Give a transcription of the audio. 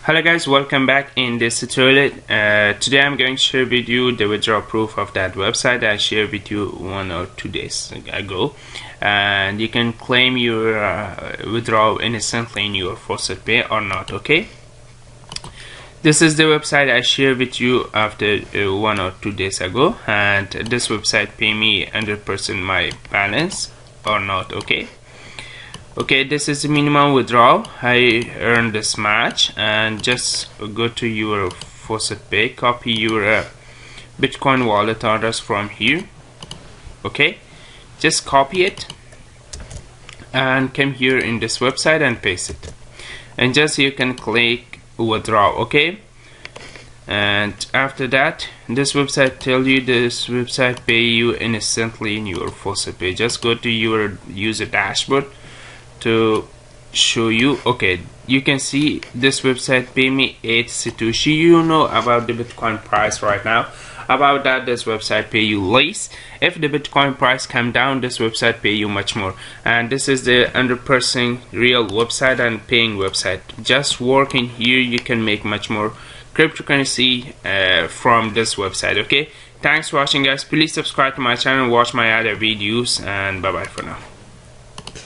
Hello guys, welcome back. In this tutorial today I'm going to share with you the withdrawal proof of that website I shared with you 1 or 2 days ago, and you can claim your withdrawal instantly in your Faucetpay or not. Okay, this is the website I shared with you after 1 or 2 days ago, and this website pay me 100% my balance or not. Okay, this is the minimum withdrawal. I earned this much, and just go to your Faucetpay, copy your Bitcoin wallet address from here. Okay, just copy it and come here in this website and paste it, and just you can click withdraw. Okay, and after that this website tell you this website pay you instantly in your Faucetpay. Just go to your user dashboard to show you. Okay, you can see this website pay me 8 Satoshi. You know about the Bitcoin price right now. About that, this website pay you less. If the Bitcoin price come down, this website pay you much more. And this is the 100% real website and paying website. Just working here, you can make much more cryptocurrency from this website. Okay, thanks for watching guys. Please subscribe to my channel, watch my other videos, and bye bye for now.